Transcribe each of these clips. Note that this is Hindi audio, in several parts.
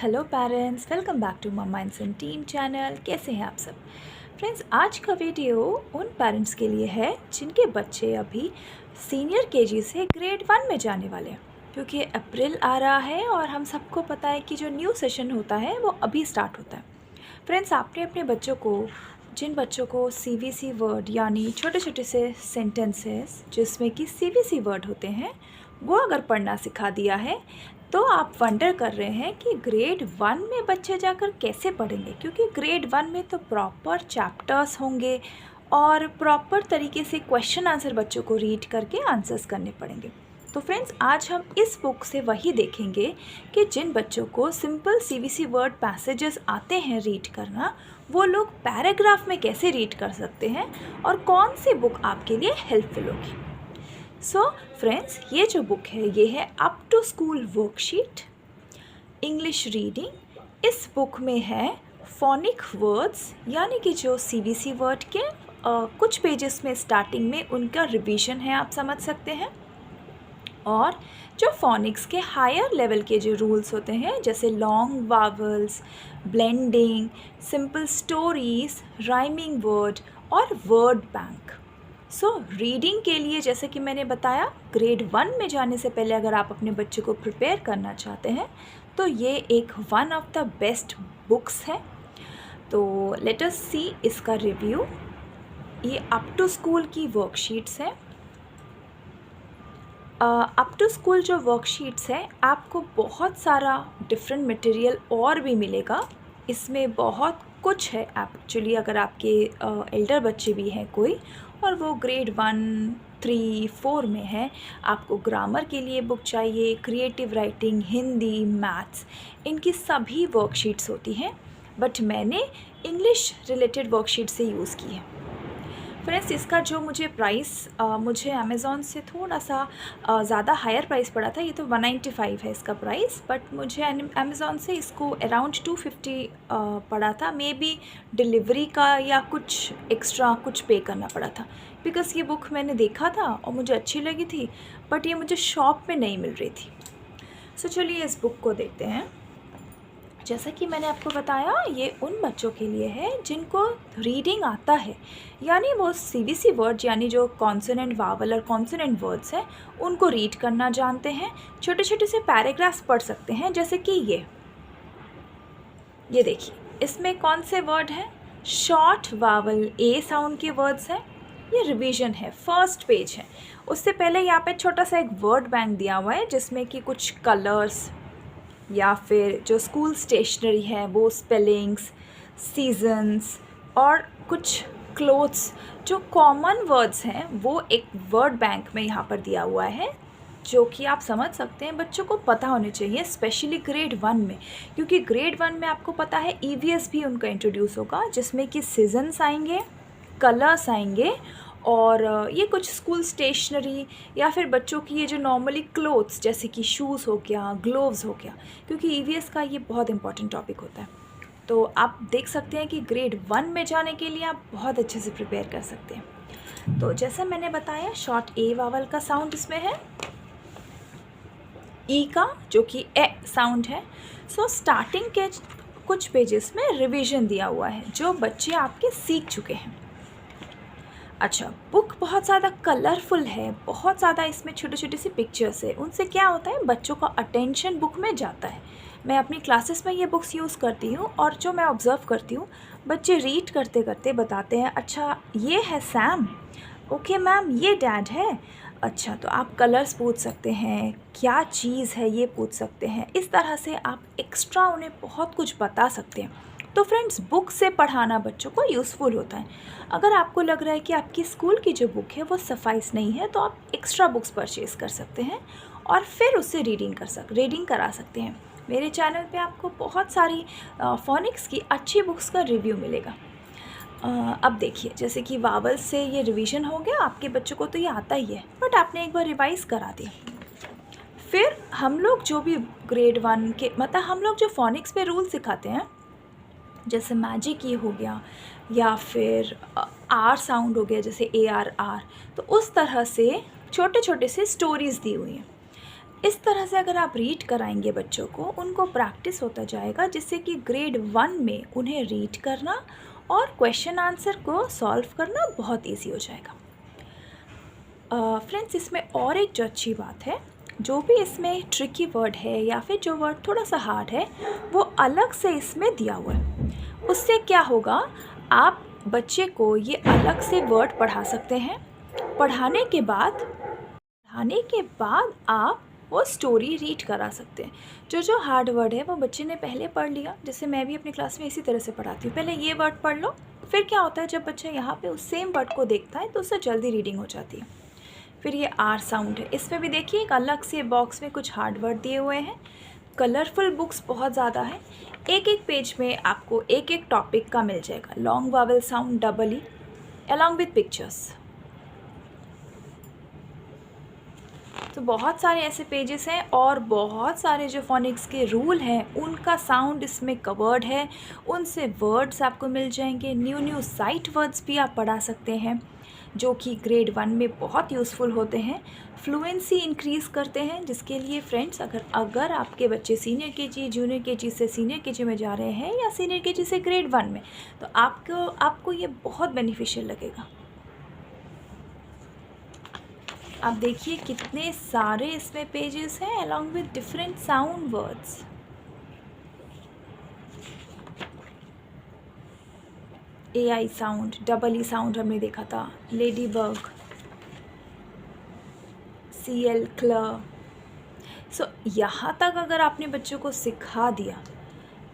Hello parents, welcome back to mama and son team channel. कैसे हैं आप सब? फ्रेंड्स, आज का वीडियो उन पेरेंट्स के लिए है जिनके बच्चे अभी सीनियर केजी से ग्रेड 1 में जाने वाले हैं, क्योंकि अप्रैल आ रहा है और हम सबको पता है कि जो न्यू सेशन होता है वो अभी स्टार्ट होता है। फ्रेंड्स, आपने अपने बच्चों को, जिन बच्चों को सीवीसी वर्ड यानी छोटे छोटे से सेंटेंसेस जिसमें कि सीवीसी वर्ड होते हैं वो अगर पढ़ना सिखा दिया है, तो आप वंडर कर रहे हैं कि ग्रेड 1 में बच्चे जाकर कैसे पढ़ेंगे, क्योंकि ग्रेड 1 में तो प्रॉपर चैप्टर्स होंगे और प्रॉपर तरीके से क्वेश्चन आंसर बच्चों को रीड करके आंसर्स करने पड़ेंगे। तो फ्रेंड्स, आज हम इस बुक से वही देखेंगे कि जिन बच्चों को सिंपल सीवीसी वर्ड पैसेजेस आते हैं रीड करना, वो लोग पैराग्राफ में कैसे रीड कर सकते हैं और कौन सी बुक आपके लिए हेल्पफुल होगी। सो फ्रेंड्स, ये जो बुक है ये है up to school worksheet English reading. इस बुक में है फोनिक वर्ड्स, यानी कि जो सीवीसी वर्ड के कुछ पेजेस में स्टार्टिंग में उनका रिवीजन है, आप समझ सकते हैं। और जो फोनिक्स के हायर लेवल के जो रूल्स होते हैं, जैसे long vowels, blending, simple stories, rhyming word और वर्ड बैंक। सो रीडिंग के लिए, जैसे कि मैंने बताया, ग्रेड 1 में जाने से पहले अगर आप अपने बच्चे को प्रिपेयर करना चाहते हैं तो ये एक one of the best books है। तो लेट अस सी इसका रिव्यू। ये अप टू स्कूल की वर्कशीट्स हैं। अप टू स्कूल जो वर्कशीट्स है, आपको बहुत सारा डिफरेंट मटेरियल और भी मिलेगा। इसमें बहुत कुछ है एक्चुअली। अगर आपके एल्डर बच्चे भी हैं कोई और वो ग्रेड 1, 3, 4 में है, आपको ग्रामर के लिए बुक चाहिए, क्रिएटिव राइटिंग, हिंदी, मैथ्स, इनकी सभी वर्कशीट्स होती हैं। बट मैंने इंग्लिश रिलेटेड वर्कशीट से यूज़ की है। फ्रेंड्स, इसका जो मुझे प्राइस मुझे अमेज़ॉन से थोड़ा सा ज़्यादा हायर प्राइस पड़ा था। ये तो 195 है इसका प्राइस, बट मुझे अमेज़ॉन से इसको अराउंड 250 पड़ा था। मे बी डिलीवरी का या कुछ एक्स्ट्रा कुछ पे करना पड़ा था, बिकॉज़ ये बुक मैंने देखा था और मुझे अच्छी लगी थी, बट ये मुझे शॉप में नहीं मिल रही थी। सो चलिए इस बुक को देखते हैं। जैसा कि मैंने आपको बताया, ये उन बच्चों के लिए है जिनको रीडिंग आता है, यानी वो सीवीसी वर्ड यानी जो कॉन्सोनेंट, वावल और कॉन्सोनेंट वर्ड्स हैं उनको रीड करना जानते हैं, छोटे छोटे से पैराग्राफ्स पढ़ सकते हैं। जैसे कि ये देखिए, इसमें कौन से वर्ड हैं? शॉर्ट वावल ए साउंड के वर्ड्स हैं। ये रिवीजन है, फर्स्ट पेज है। उससे पहले यहाँ पे छोटा सा एक वर्ड बैंक दिया हुआ है जिसमें कि कुछ कलर्स या फिर जो स्कूल स्टेशनरी है वो स्पेलिंग्स, सीजन्स और कुछ क्लोथ्स, जो कॉमन वर्ड्स हैं वो एक वर्ड बैंक में यहाँ पर दिया हुआ है, जो कि आप समझ सकते हैं बच्चों को पता होने चाहिए, स्पेशली ग्रेड 1 में, क्योंकि ग्रेड 1 में आपको पता है ईवीएस भी उनका इंट्रोड्यूस होगा, जिसमें कि सीजन्स आएंगे, कलर्स आएंगे और ये कुछ स्कूल स्टेशनरी या फिर बच्चों की ये जो नॉर्मली क्लोथ्स, जैसे कि शूज़ हो गया, ग्लोव्स हो गया, क्योंकि ईवीएस का ये बहुत इंपॉर्टेंट टॉपिक होता है। तो आप देख सकते हैं कि ग्रेड 1 में जाने के लिए आप बहुत अच्छे से प्रिपेयर कर सकते हैं। तो जैसा मैंने बताया, शॉर्ट ए वावल का साउंड इसमें है, ई का जो कि ए साउंड है। सो स्टार्टिंग के कुछ पेजेस में रिवीजन दिया हुआ है जो बच्चे आपके सीख चुके हैं। अच्छा, बुक बहुत ज़्यादा कलरफुल है, बहुत ज़्यादा इसमें छोटे छोटे सी पिक्चर्स है। उनसे क्या होता है, बच्चों का अटेंशन बुक में जाता है। मैं अपनी क्लासेस में ये बुक्स यूज़ करती हूँ और जो मैं ऑब्ज़र्व करती हूँ, बच्चे रीड करते करते बताते हैं, अच्छा ये है सैम, ओके मैम ये डैड है। अच्छा, तो आप कलर्स पूछ सकते हैं, क्या चीज़ है ये पूछ सकते हैं। इस तरह से आप एक्स्ट्रा उन्हें बहुत कुछ बता सकते हैं। तो फ्रेंड्स, बुक से पढ़ाना बच्चों को यूज़फुल होता है। अगर आपको लग रहा है कि आपकी स्कूल की जो बुक है वो सफाइस नहीं है, तो आप एक्स्ट्रा बुक्स परचेज़ कर सकते हैं और फिर उससे रीडिंग करा सकते हैं। मेरे चैनल पे आपको बहुत सारी फोनिक्स की अच्छी बुक्स का रिव्यू मिलेगा। अब देखिए, जैसे कि वावल से ये रिवीजन हो गया, आपके बच्चों को तो ये आता ही है, बट आपने एक बार रिवाइज़ करा दी। फिर हम लोग जो भी ग्रेड 1 के, मतलब हम लोग जो फोनिक्स में रूल सिखाते हैं, जैसे मैजिक ये हो गया या फिर आर साउंड हो गया, जैसे ARR, तो उस तरह से छोटे छोटे से स्टोरीज़ दी हुई हैं। इस तरह से अगर आप रीड कराएंगे बच्चों को, उनको प्रैक्टिस होता जाएगा, जिससे कि ग्रेड 1 में उन्हें रीड करना और क्वेश्चन आंसर को सॉल्व करना बहुत ईजी हो जाएगा। फ्रेंड्स, इसमें और एक जो अच्छी बात है, जो भी इसमें ट्रिकी वर्ड है या फिर जो वर्ड थोड़ा सा हार्ड है, वो अलग से इसमें दिया हुआ है। उससे क्या होगा, आप बच्चे को ये अलग से वर्ड पढ़ा सकते हैं। पढ़ाने के बाद आप वो स्टोरी रीड करा सकते हैं। जो हार्ड वर्ड है वो बच्चे ने पहले पढ़ लिया, जैसे मैं भी अपनी क्लास में इसी तरह से पढ़ाती हूँ। पहले ये वर्ड पढ़ लो, फिर क्या होता है, जब बच्चा यहाँ पे उस सेम वर्ड को देखता है तो उससे जल्दी रीडिंग हो जाती है। फिर ये आर साउंड है, इसमें भी देखिए एक अलग से बॉक्स में कुछ हार्ड वर्ड दिए हुए हैं। कलरफुल बुक्स बहुत ज़्यादा है, एक पेज में आपको एक टॉपिक का मिल जाएगा। Long vowel sound double E along with pictures. तो बहुत सारे ऐसे पेजेस हैं और बहुत सारे जो फोनिक्स के रूल हैं उनका साउंड इसमें कवर्ड है। उनसे वर्ड्स आपको मिल जाएंगे। न्यू साइट वर्ड्स भी आप पढ़ा सकते हैं, जो कि ग्रेड 1 में बहुत यूज़फुल होते हैं, फ्लुएंसी इंक्रीज़ करते हैं। जिसके लिए फ्रेंड्स, अगर आपके बच्चे सीनियर केजी, जूनियर केजी से सीनियर केजी में जा रहे हैं या सीनियर केजी से ग्रेड 1 में, तो आपको ये बहुत बेनिफिशियल लगेगा। आप देखिए कितने सारे इसमें पेजेस हैं along with different sound words. AI sound, double E sound हमने देखा था, लेडी बग, CL क्लर। सो यहाँ तक अगर आपने बच्चों को सिखा दिया,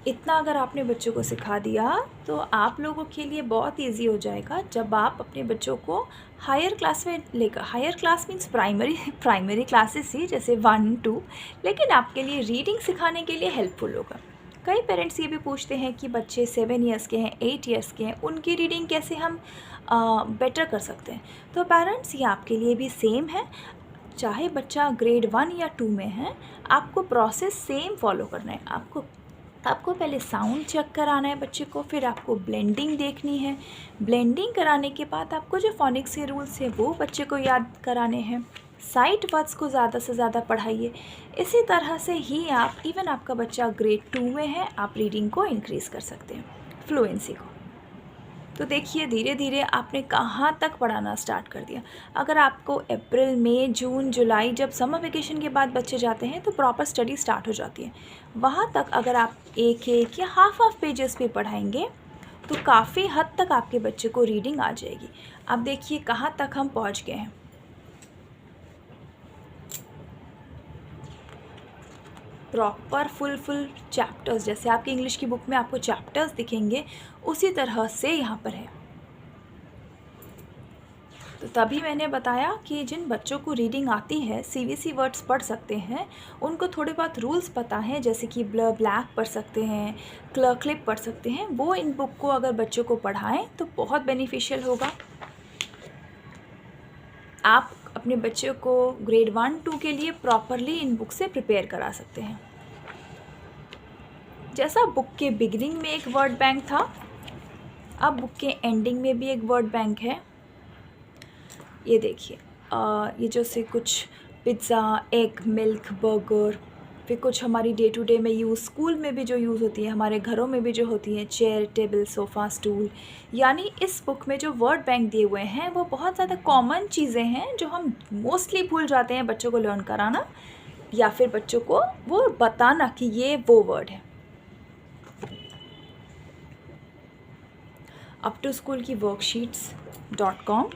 इतना अगर आपने बच्चों को सिखा दिया, तो आप लोगों के लिए बहुत इजी हो जाएगा जब आप अपने बच्चों को हायर क्लास में लेकर, higher class means primary classes ही, जैसे 1, 2, लेकिन आपके लिए रीडिंग सिखाने के लिए हेल्पफुल होगा। कई पेरेंट्स ये भी पूछते हैं कि बच्चे 7 ईयर्स के हैं, 8 ईयर्स के हैं, उनकी रीडिंग कैसे हम बेटर कर सकते हैं। तो पेरेंट्स, ये आपके लिए भी सेम है। चाहे बच्चा ग्रेड 1 या 2 में है, आपको प्रोसेस सेम फॉलो करना है। आपको पहले साउंड चेक कराना है बच्चे को, फिर आपको ब्लेंडिंग देखनी है। ब्लेंडिंग कराने के बाद आपको जो फोनिक्स के रूल्स हैं वो बच्चे को याद कराने हैं। साइट वर्ड्स को ज़्यादा से ज़्यादा पढ़ाइए। इसी तरह से ही आप, इवन आपका बच्चा ग्रेड 2 में है, आप रीडिंग को इंक्रीज़ कर सकते हैं, फ्लुएंसी को। तो देखिए धीरे धीरे आपने कहाँ तक पढ़ाना स्टार्ट कर दिया। अगर आपको अप्रैल, मई, जून, जुलाई, जब समर वेकेशन के बाद बच्चे जाते हैं तो प्रॉपर स्टडी स्टार्ट हो जाती है। वहाँ तक अगर आप एक या हाफ पेजेस पे पढ़ाएंगे तो काफ़ी हद तक आपके बच्चे को रीडिंग आ जाएगी। अब देखिए कहाँ तक हम पहुँच गए हैं। प्रॉपर फुल चैप्टर्स, जैसे आपकी इंग्लिश की बुक में आपको चैप्टर्स दिखेंगे, उसी तरह से यहाँ पर है। तो तभी मैंने बताया कि जिन बच्चों को रीडिंग आती है, CVC वर्ड्स पढ़ सकते हैं, उनको थोड़े बहुत रूल्स पता हैं, जैसे कि ब्लैक पढ़ सकते हैं, क्लिप पढ़ सकते हैं, वो इन बुक को अगर बच्चों को पढ़ाएं तो बहुत बेनिफिशियल होगा। आप अपने बच्चों को ग्रेड 1, 2 के लिए प्रॉपरली इन बुक से प्रिपेयर करा सकते हैं। जैसा बुक के बिगिनिंग में एक वर्ड बैंक था, अब बुक के एंडिंग में भी एक वर्ड बैंक है। ये देखिए, ये जैसे कुछ पिज़्ज़ा, एग, मिल्क, बर्गर, फिर कुछ हमारी डे टू डे में यूज़, स्कूल में भी जो यूज़ होती है, हमारे घरों में भी जो होती है, चेयर, टेबल, सोफ़ा, स्टूल। यानी इस बुक में जो वर्ड बैंक दिए हुए हैं वो बहुत ज़्यादा कॉमन चीज़ें हैं जो हम मोस्टली भूल जाते हैं बच्चों को लर्न कराना, या फिर बच्चों को वो बताना कि ये वो वर्ड है। अप टू स्कूल की worksheets.com,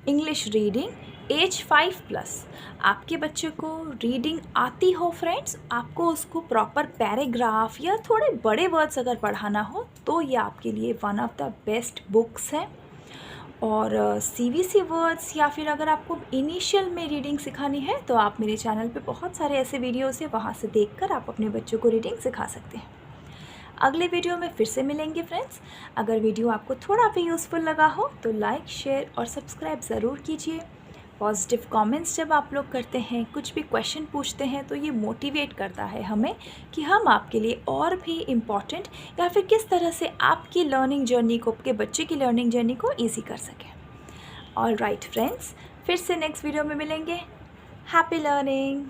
इंग्लिश रीडिंग एज 5+। आपके बच्चे को रीडिंग आती हो फ्रेंड्स, आपको उसको प्रॉपर पैराग्राफ या थोड़े बड़े वर्ड्स अगर पढ़ाना हो तो ये आपके लिए one of the best books है। और CVC वर्ड्स, या फिर अगर आपको इनिशियल में रीडिंग सिखानी है तो आप मेरे चैनल पे बहुत सारे ऐसे वीडियोस हैं, वहाँ से देखकर आप अपने बच्चों को रीडिंग सिखा सकते हैं। अगले वीडियो में फिर से मिलेंगे फ्रेंड्स। अगर वीडियो आपको थोड़ा भी यूज़फुल लगा हो तो लाइक, शेयर और सब्सक्राइब ज़रूर कीजिए। पॉजिटिव कमेंट्स जब आप लोग करते हैं, कुछ भी क्वेश्चन पूछते हैं, तो ये मोटिवेट करता है हमें कि हम आपके लिए और भी इम्पॉर्टेंट, या फिर किस तरह से आपकी लर्निंग जर्नी को, आपके बच्चे की लर्निंग जर्नी को ईजी कर सकें। ऑल राइट फ्रेंड्स, फिर से नेक्स्ट वीडियो में मिलेंगे। Happy learning.